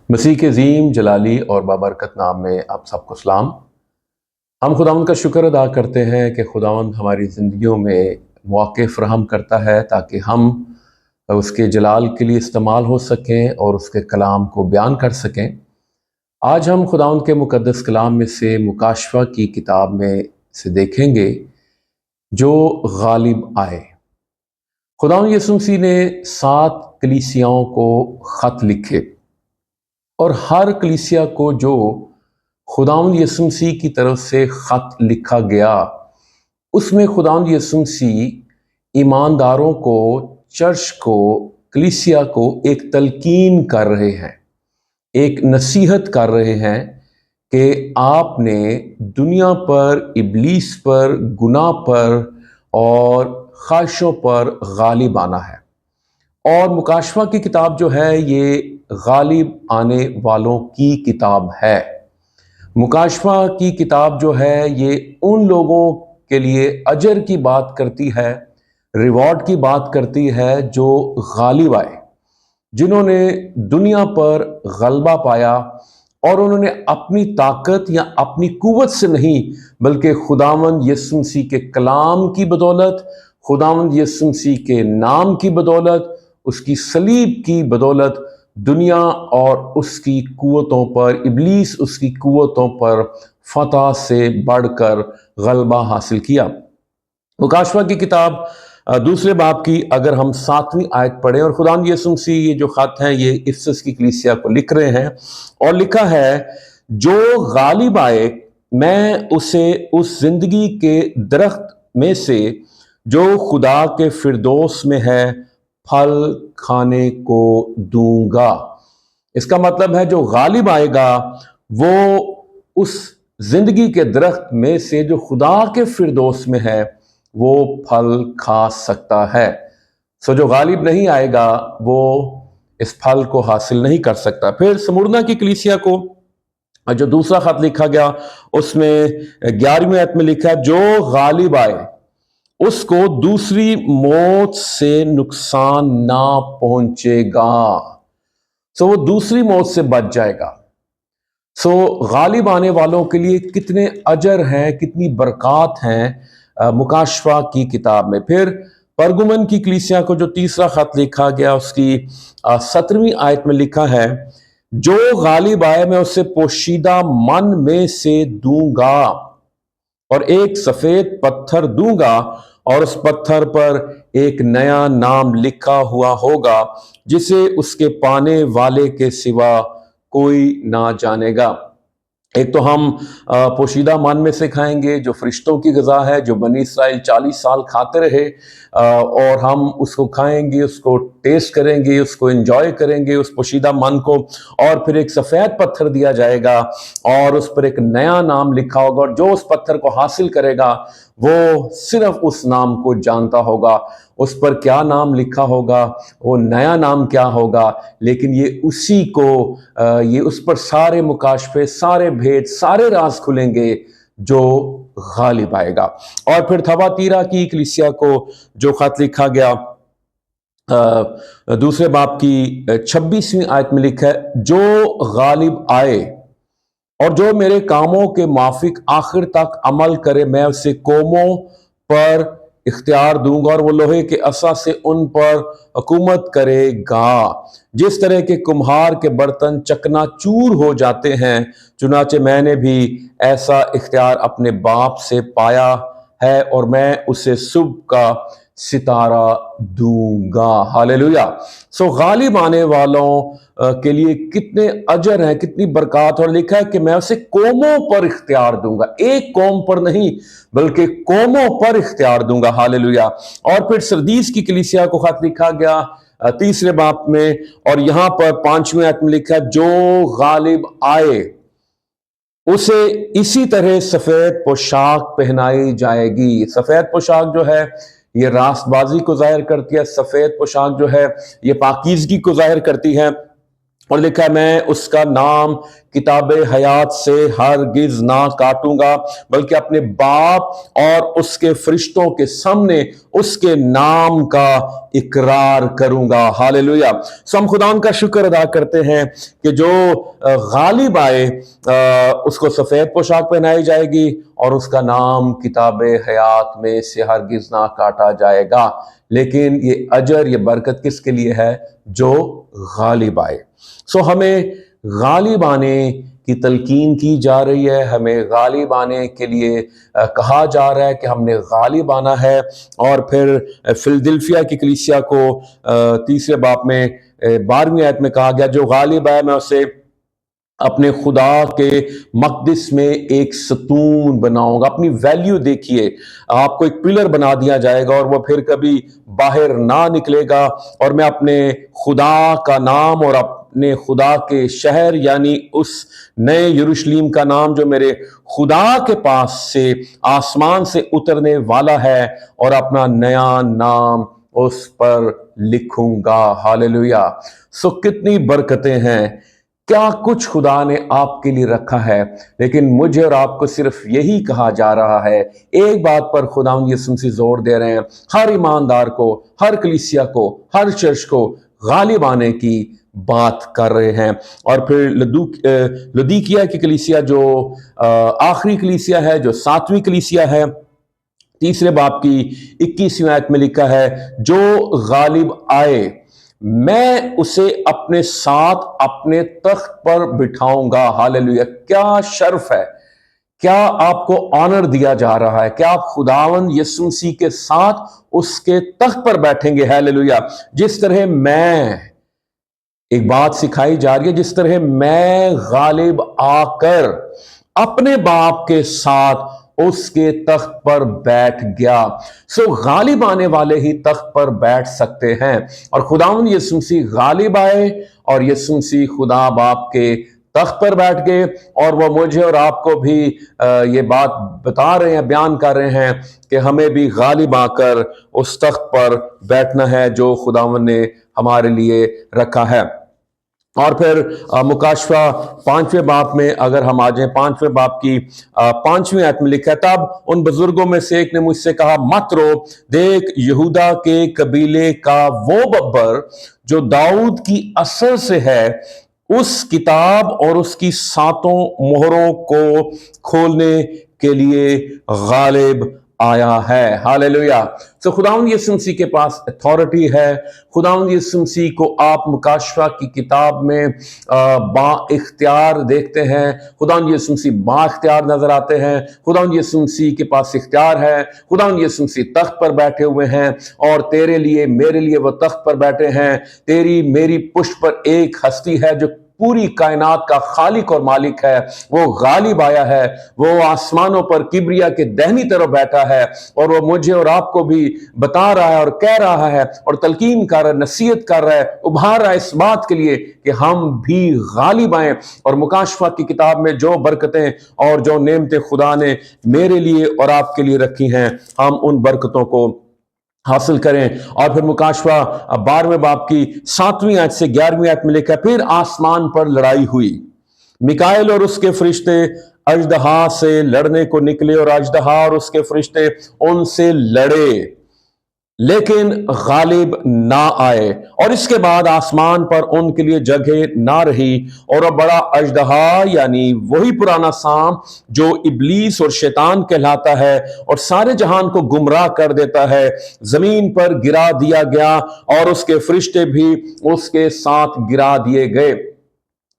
مسیح کے عظیم جلالی اور بابرکت نام میں آپ سب کو سلام۔ ہم خداوند کا شکر ادا کرتے ہیں کہ خداوند ہماری زندگیوں میں مواقع فراہم کرتا ہے تاکہ ہم اس کے جلال کے لیے استعمال ہو سکیں اور اس کے کلام کو بیان کر سکیں۔ آج ہم خداوند کے مقدس کلام میں سے مکاشفہ کی کتاب میں سے دیکھیں گے جو غالب آئے۔ خداوند یسوع مسیح نے 7 کلیسیاؤں کو خط لکھے، اور ہر کلیسیا کو جو خداوند یسوع مسیح کی طرف سے خط لکھا گیا، اس میں خداوند یسوع مسیح ایمانداروں کو، چرچ کو، کلیسیا کو ایک تلقین کر رہے ہیں، ایک نصیحت کر رہے ہیں کہ آپ نے دنیا پر، ابلیس پر، گناہ پر اور خواہشوں پر غالب آنا ہے۔ اور مکاشفہ کی کتاب جو ہے یہ غالب آنے والوں کی کتاب ہے۔ مکاشفہ کی کتاب جو ہے یہ ان لوگوں کے لیے اجر کی بات کرتی ہے، ریوارڈ کی بات کرتی ہے جو غالب آئے، جنہوں نے دنیا پر غلبہ پایا اور انہوں نے اپنی طاقت یا اپنی قوت سے نہیں بلکہ خداوند یسوع مسیح کے کلام کی بدولت، خداوند یسوع مسیح کے نام کی بدولت، اس کی صلیب کی بدولت دنیا اور اس کی قوتوں پر، ابلیس اس کی قوتوں پر فتح سے بڑھ کر غلبہ حاصل کیا۔ مکاشفہ کی کتاب دوسرے باب کی اگر ہم 7ویں آیت پڑھیں، اور خداوند یسوع مسیح یہ جو خط ہیں یہ افسس کی کلیسیا کو لکھ رہے ہیں، اور لکھا ہے جو غالب آئے میں اسے اس زندگی کے درخت میں سے جو خدا کے فردوس میں ہے پھل کھانے کو دوں گا۔ اس کا مطلب ہے جو غالب آئے گا وہ اس زندگی کے درخت میں سے جو خدا کے فردوس میں ہے وہ پھل کھا سکتا ہے۔ جو غالب نہیں آئے گا وہ اس پھل کو حاصل نہیں کر سکتا۔ پھر سمرنا کی کلیسیا کو جو دوسرا خط لکھا گیا اس میں 11ویں آیت میں لکھا ہے جو غالب آئے اس کو دوسری موت سے نقصان نہ پہنچے گا۔ وہ دوسری موت سے بچ جائے گا۔ غالب آنے والوں کے لیے کتنے اجر ہیں، کتنی برکات ہیں مکاشفہ کی کتاب میں۔ پھر پرگمن کی کلیسیا کو جو تیسرا خط لکھا گیا اس کی 17ویں آیت میں لکھا ہے جو غالب آئے میں اسے پوشیدہ من میں سے دوں گا اور ایک سفید پتھر دوں گا، اور اس پتھر پر ایک نیا نام لکھا ہوا ہوگا جسے اس کے پانے والے کے سوا کوئی نہ جانے گا۔ ایک تو ہم پوشیدہ من میں سے کھائیں گے جو فرشتوں کی غذا ہے، جو بنی اسرائیل 40 سال کھاتے رہے، اور ہم اس کو کھائیں گے، اس کو ٹیسٹ کریں گے، اس کو انجوائے کریں گے اس پوشیدہ من کو، اور پھر ایک سفید پتھر دیا جائے گا اور اس پر ایک نیا نام لکھا ہوگا، اور جو اس پتھر کو حاصل کرے گا وہ صرف اس نام کو جانتا ہوگا۔ اس پر کیا نام لکھا ہوگا، وہ نیا نام کیا ہوگا، لیکن یہ اسی کو یہ اس پر سارے مکاشفے، سارے بھید، سارے راز کھلیں گے جو غالب آئے گا۔ اور پھر تھواتیرا کی کلیسیا کو جو خط لکھا گیا دوسرے باب کی 26ویں آیت میں لکھا ہے جو غالب آئے اور جو میرے کاموں کے موافق آخر تک عمل کرے میں اسے قوموں پر اختیار دوں گا اور وہ لوہے کے عصا سے ان پر حکومت کرے گا۔ جس طرح کے کمہار کے برتن چکنا چور ہو جاتے ہیں، چنانچہ میں نے بھی ایسا اختیار اپنے باپ سے پایا ہے اور میں اسے صبح کا ستارہ دوں گا۔ ہالیلویا۔ غالب آنے والوں کے لیے کتنے اجر ہیں، کتنی برکات، اور لکھا ہے کہ میں اسے قوموں پر اختیار دوں گا، ایک قوم پر نہیں بلکہ قوموں پر اختیار دوں گا۔ ہالیلویا۔ اور پھر سردیس کی کلیسیا کو خط لکھا گیا تیسرے باب میں، اور یہاں پر 5ویں آیت میں لکھا ہے جو غالب آئے اسے اسی طرح سفید پوشاک پہنائی جائے گی۔ سفید پوشاک جو ہے یہ راست بازی کو ظاہر کرتی ہے، سفید پوشاک جو ہے یہ پاکیزگی کو ظاہر کرتی ہے، اور لکھا ہے میں اس کا نام کتاب حیات سے ہرگز نہ کاٹوں گا، بلکہ اپنے باپ اور اس کے فرشتوں کے سامنے اس کے نام کا اقرار کروں گا۔ ہالیلویہ۔ سو ہم خدا کا شکر ادا کرتے ہیں کہ جو غالب آئے اس کو سفید پوشاک پہنائی جائے گی اور اس کا نام کتاب حیات میں سے ہرگز نہ کاٹا جائے گا۔ لیکن یہ اجر، یہ برکت کس کے لیے ہے؟ جو غالب آئے۔ سو ہمیں غالب آنے کی تلقین کی جا رہی ہے، ہمیں غالب آنے کے لیے کہا جا رہا ہے کہ ہم نے غالب آنا ہے۔ اور پھر فلدلفیا کی کلیسیا کو تیسرے باب میں 12ویں آیت میں کہا گیا جو غالب ہے میں اسے اپنے خدا کے مقدس میں ایک ستون بناؤں گا۔ اپنی ویلیو دیکھیے، آپ کو ایک پلر بنا دیا جائے گا اور وہ پھر کبھی باہر نہ نکلے گا، اور میں اپنے خدا کا نام اور اپنے خدا کے شہر یعنی اس نئے یروشلیم کا نام جو میرے خدا کے پاس سے آسمان سے اترنے والا ہے، اور اپنا نیا نام اس پر لکھوں گا۔ ہالیلویہ۔ سو کتنی برکتیں ہیں، کیا کچھ خدا نے آپ کے لیے رکھا ہے، لیکن مجھے اور آپ کو صرف یہی کہا جا رہا ہے۔ ایک بات پر خداوند یسوع مسیح زور دے رہے ہیں، ہر ایماندار کو، ہر کلیسیا کو، ہر چرچ کو غالب آنے کی بات کر رہے ہیں۔ اور پھر لودیکیا کی کلیسیا جو آخری کلیسیا ہے، جو 7ویں کلیسیا ہے، تیسرے باب کی 21ویں آیت میں لکھا ہے جو غالب آئے میں اسے اپنے ساتھ اپنے تخت پر بٹھاؤں گا۔ ہالیلویہ۔ کیا شرف ہے، کیا آپ کو آنر دیا جا رہا ہے کہ آپ خداوند یسوع مسیح کے ساتھ اس کے تخت پر بیٹھیں گے۔ ہالیلویہ۔ جس طرح میں، ایک بات سکھائی جا رہی ہے، جس طرح میں غالب آ کر اپنے باپ کے ساتھ اس کے تخت پر بیٹھ گیا۔ سو غالب آنے والے ہی تخت پر بیٹھ سکتے ہیں، اور خداوند یسوع مسیح غالب آئے اور یسوع مسیح خدا باپ کے تخت پر بیٹھ گئے، اور وہ مجھے اور آپ کو بھی یہ بات بتا رہے ہیں، بیان کر رہے ہیں کہ ہمیں بھی غالب آ کر اس تخت پر بیٹھنا ہے جو خداوند نے ہمارے لیے رکھا ہے۔ اور پھر مکاشفہ 5ویں باب میں اگر ہم آ جائیں، 5ویں باب کی 5ویں آیت میں لکھا ہے تب ان بزرگوں میں سے ایک نے مجھ سے کہا مت رو، دیکھ یہودا کے قبیلے کا وہ ببر جو داؤد کی اصل سے ہے اس کتاب اور اس کی 7 مہروں کو کھولنے کے لیے غالب آیا ہے۔ ہالیلویہ۔ تو خداوند یسوع مسیح کے پاس اتھارٹی ہے۔ خداوند یسوع مسیح کو آپ مکاشفہ کی کتاب میں با اختیار دیکھتے ہیں۔ خداوند یسوع مسیح با اختیار نظر آتے ہیں۔ خداوند یسوع مسیح کے پاس اختیار ہے۔ خداوند یسوع مسیح تخت پر بیٹھے ہوئے ہیں، اور تیرے لیے میرے لیے وہ تخت پر بیٹھے ہیں۔ تیری میری پشت پر ایک ہستی ہے جو پوری کائنات کا خالق اور مالک ہے، وہ غالب آیا ہے، وہ آسمانوں پر کبریا کے دہنی طرف بیٹھا ہے، اور وہ مجھے اور آپ کو بھی بتا رہا ہے اور کہہ رہا ہے اور تلقین کر رہا ہے، نصیحت کر رہا ہے، ابھار رہا ہے اس بات کے لیے کہ ہم بھی غالب آئیں، اور مکاشفہ کی کتاب میں جو برکتیں اور جو نعمتیں خدا نے میرے لیے اور آپ کے لیے رکھی ہیں ہم ان برکتوں کو حاصل کریں۔ اور پھر مکاشفہ 12ویں باب کی 7ویں آیت سے 11ویں آیت میں لکھا ہے پھر آسمان پر لڑائی ہوئی، میکائیل اور اس کے فرشتے اژدہا سے لڑنے کو نکلے، اور اژدہا اور اس کے فرشتے ان سے لڑے لیکن غالب نہ آئے، اور اس کے بعد آسمان پر ان کے لیے جگہ نہ رہی، اور وہ بڑا اژدہا یعنی وہی پرانا سانپ جو ابلیس اور شیطان کہلاتا ہے اور سارے جہان کو گمراہ کر دیتا ہے، زمین پر گرا دیا گیا، اور اس کے فرشتے بھی اس کے ساتھ گرا دیے گئے۔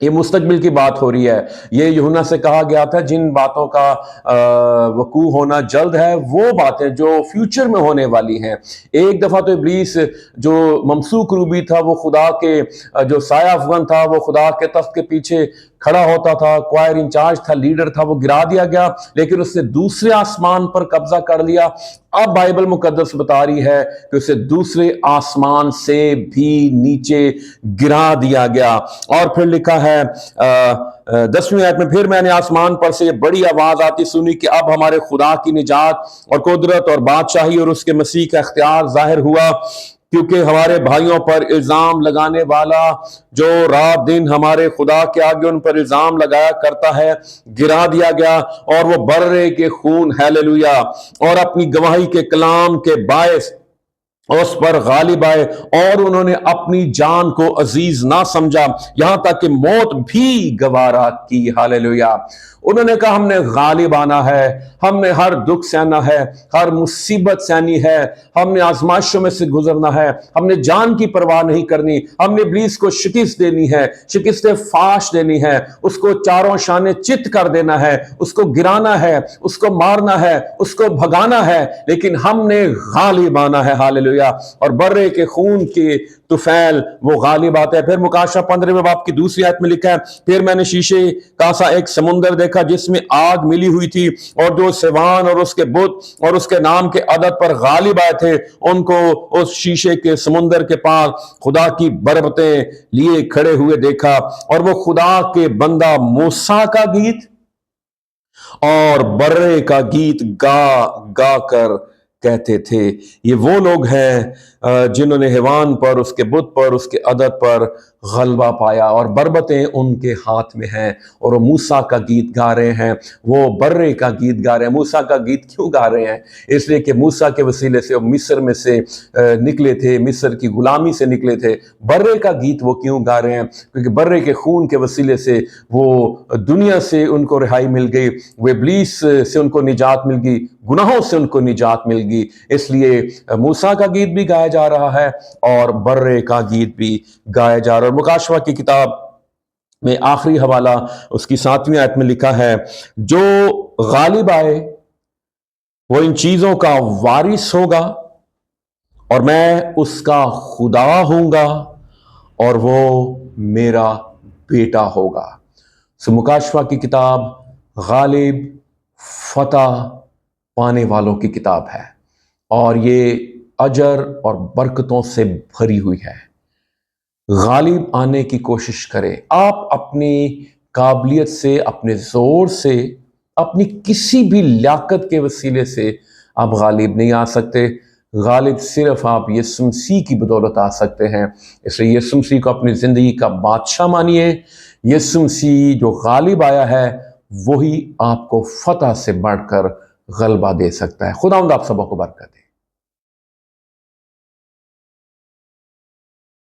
یہ مستقبل کی بات ہو رہی ہے، یہ یوحنا سے کہا گیا تھا جن باتوں کا وقوع ہونا جلد ہے، وہ باتیں جو فیوچر میں ہونے والی ہیں۔ ایک دفعہ تو ابلیس جو ممسوک روبی تھا، وہ خدا کے جو سایہ افغن تھا، وہ خدا کے تخت کے پیچھے کھڑا ہوتا تھا، کوائر انچارج تھا، لیڈر تھا، وہ گرا دیا گیا، لیکن اس نے دوسرے آسمان پر قبضہ کر لیا۔ اب بائبل مقدس بتا رہی ہے کہ اسے دوسرے آسمان سے بھی نیچے گرا دیا گیا۔ اور پھر لکھا ہے 10ویں آیت میں پھر میں نے آسمان پر سے بڑی آواز آتی سنی کہ اب ہمارے خدا کی نجات اور قدرت اور بادشاہی اور اس کے مسیح کا اختیار ظاہر ہوا، کیونکہ ہمارے بھائیوں پر الزام لگانے والا جو رات دن ہمارے خدا کے آگے ان پر الزام لگایا کرتا ہے، گرا دیا گیا، اور وہ برے کے خون، ہیلیلویا، اور اپنی گواہی کے کلام کے باعث اس پر غالب آئے، اور انہوں نے اپنی جان کو عزیز نہ سمجھا، یہاں تک کہ موت بھی گوارا کی۔ ہاللیلویا۔ انہوں نے کہا ہم نے غالب آنا ہے، ہم نے ہر دکھ سہنا ہے، ہر مصیبت سہنی ہے، ہم نے آزمائشوں میں سے گزرنا ہے، ہم نے جان کی پرواہ نہیں کرنی، ہم نے ابلیس کو شکست دینی ہے، شکست فاش دینی ہے، اس کو چاروں شانے چت کر دینا ہے، اس کو گرانا ہے، اس کو مارنا ہے، اس کو بھگانا ہے، لیکن ہم نے غالب آنا ہے۔ ہاللیلویا۔ اور برے کے خون کے طفیل وہ غالب آتا ہے۔ پھر مکاشفہ 15 باب کی دوسری آیت میں لکھا ہے، پھر میں نے شیشے کا سا ایک سمندر دیکھا جس میں آگ ملی ہوئی تھی، اور جو سیوان اور اس کے بت اور اس کے نام کے عدد پر غالب آئے تھے ان کو اس شیشے کے سمندر کے پاس خدا کی بربتیں لیے کھڑے ہوئے دیکھا، اور وہ خدا کے بندہ موسیٰ کا گیت اور برے کا گیت گا گا کر کہتے تھے۔ یہ وہ لوگ ہیں جنہوں نے حیوان پر، اس کے بت پر، اس کے عدد پر غلبہ پایا، اور بربتیں ان کے ہاتھ میں ہیں، اور وہ موسیٰ کا گیت گا رہے ہیں، وہ برے کا گیت گا رہے ہیں۔ موسیٰ کا گیت کیوں گا رہے ہیں؟ اس لیے کہ موسیٰ کے وسیلے سے وہ مصر میں سے نکلے تھے، مصر کی غلامی سے نکلے تھے۔ برے کا گیت وہ کیوں گا رہے ہیں؟ کیونکہ برے کے خون کے وسیلے سے وہ دنیا سے ان کو رہائی مل گئی، وہ ابلیس سے ان کو نجات مل گئی، گناہوں سے ان کو نجات مل گئی۔ اس لیے موسیٰ کا گیت بھی گایا جا رہا ہے اور برے کا گیت بھی گایا جا رہا ہے۔ اور مکاشفہ کی کتاب میں آخری حوالہ اس کی 7ویں آیت میں لکھا ہے، جو غالب آئے وہ ان چیزوں کا وارث ہوگا، اور میں اس کا خدا ہوں گا اور وہ میرا بیٹا ہوگا۔ مکاشفہ کی کتاب غالب، فتح پانے والوں کی کتاب ہے، اور یہ اجر اور برکتوں سے بھری ہوئی ہے۔ غالب آنے کی کوشش کریں۔ آپ اپنی قابلیت سے، اپنے زور سے، اپنی کسی بھی لیاقت کے وسیلے سے آپ غالب نہیں آ سکتے۔ غالب صرف آپ یسوع مسیح کی بدولت آ سکتے ہیں۔ اس لیے یسوع مسیح کو اپنی زندگی کا بادشاہ مانیے۔ یسوع مسیح جو غالب آیا ہے وہی آپ کو فتح سے بڑھ کر غلبہ دے سکتا ہے۔ خداوند آپ سبوں کو برکت دے۔